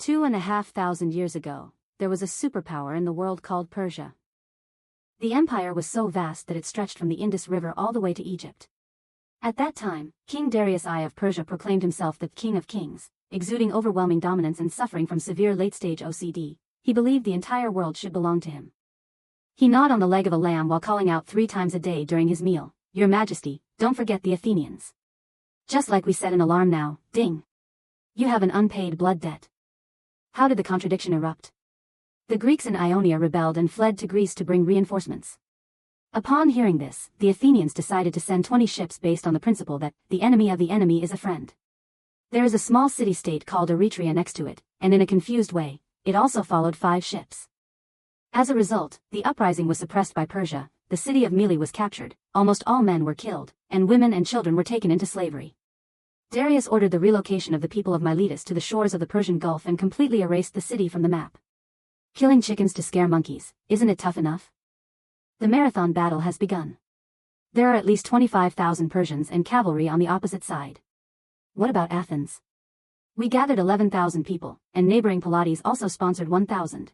2,500 years ago, there was a superpower in the world called Persia. The empire was so vast that it stretched from the Indus River all the way to Egypt. At that time, King Darius I of Persia proclaimed himself the King of Kings, exuding overwhelming dominance and suffering from severe late-stage OCD. He believed the entire world should belong to him. He gnawed on the leg of a lamb while calling out 3 times a day during his meal, "Your Majesty, don't forget the Athenians." Just like we set an alarm now, ding. You have an unpaid blood debt. How did the contradiction erupt? The Greeks in Ionia rebelled and fled to Greece to bring reinforcements. Upon hearing this, the Athenians decided to send 20 ships based on the principle that the enemy of the enemy is a friend. There is a small city-state called Eretria next to it, and in a confused way, it also followed 5 ships. As a result, the uprising was suppressed by Persia, the city of Mili was captured, almost all men were killed, and women and children were taken into slavery. Darius ordered the relocation of the people of Miletus to the shores of the Persian Gulf and completely erased the city from the map. Killing chickens to scare monkeys, isn't it tough enough? The marathon battle has begun. There are at least 25,000 Persians and cavalry on the opposite side. What about Athens? We gathered 11,000 people, and neighboring Pallades also sponsored 1,000.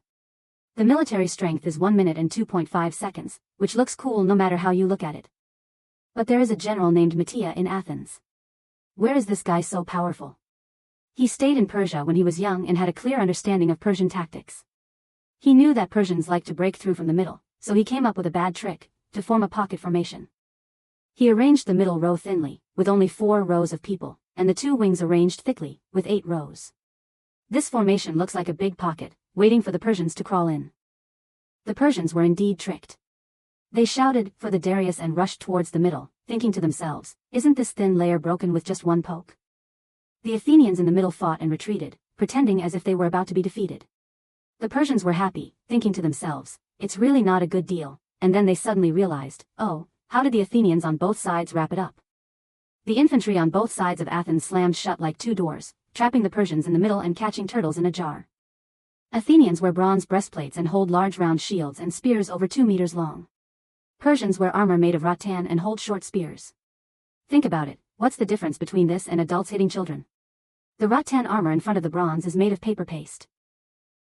The military strength is 1 minute and 2.5 seconds, which looks cool no matter how you look at it. But there is a general named Mattia in Athens. Where is this guy so powerful? He stayed in Persia when he was young and had a clear understanding of Persian tactics. He knew that Persians like to break through from the middle, so he came up with a bad trick, to form a pocket formation. He arranged the middle row thinly, with only 4 rows of people, and the 2 wings arranged thickly, with 8 rows. This formation looks like a big pocket, waiting for the Persians to crawl in. The Persians were indeed tricked. They shouted for the Darius and rushed towards the middle, thinking to themselves, isn't this thin layer broken with just 1 poke? The Athenians in the middle fought and retreated, pretending as if they were about to be defeated. The Persians were happy, thinking to themselves, it's really not a good deal, and then they suddenly realized, oh, how did the Athenians on both sides wrap it up? The infantry on both sides of Athens slammed shut like 2 doors, trapping the Persians in the middle and catching turtles in a jar. Athenians wear bronze breastplates and hold large round shields and spears over 2 meters long. Persians wear armor made of rattan and hold short spears. Think about it, what's the difference between this and adults hitting children? The rattan armor in front of the bronze is made of paper paste.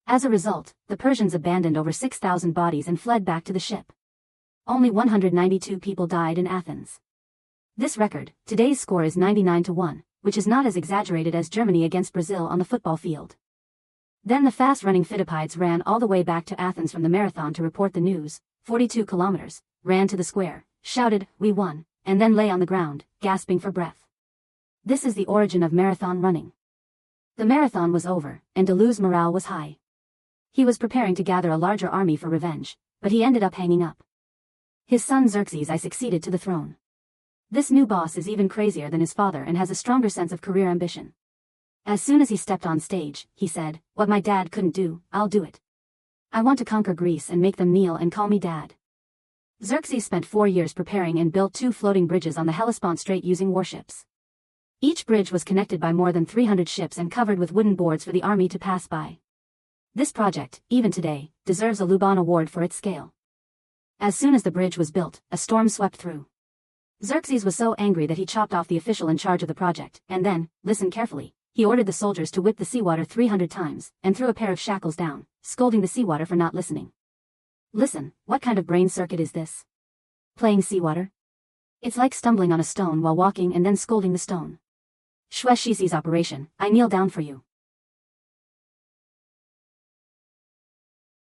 As a result, the Persians abandoned over 6,000 bodies and fled back to the ship. Only 192 people died in Athens. This record, today's score is 99-1, which is not as exaggerated as Germany against Brazil on the football field. Then the fast-running Philippides ran all the way back to Athens from the marathon to report the news, 42 kilometers, ran to the square, shouted, "We won," and then lay on the ground, gasping for breath. This is the origin of marathon running. The marathon was over, and Delu's morale was high. He was preparing to gather a larger army for revenge, but he ended up hanging up. His son Xerxes I succeeded to the throne. This new boss is even crazier than his father and has a stronger sense of career ambition. As soon as he stepped on stage, he said, "What my dad couldn't do, I'll do it. I want to conquer Greece and make them kneel and call me dad." Xerxes spent 4 years preparing and built 2 floating bridges on the Hellespont Strait using warships. Each bridge was connected by more than 300 ships and covered with wooden boards for the army to pass by. This project, even today, deserves a Luban Award for its scale. As soon as the bridge was built, a storm swept through. Xerxes was so angry that he chopped off the official in charge of the project, and then, listen carefully, he ordered the soldiers to whip the seawater 300 times, and threw a pair of shackles down, scolding the seawater for not listening. Listen, what kind of brain circuit is this? Playing seawater? It's like stumbling on a stone while walking and then scolding the stone. Shweshisi's operation, I kneel down for you.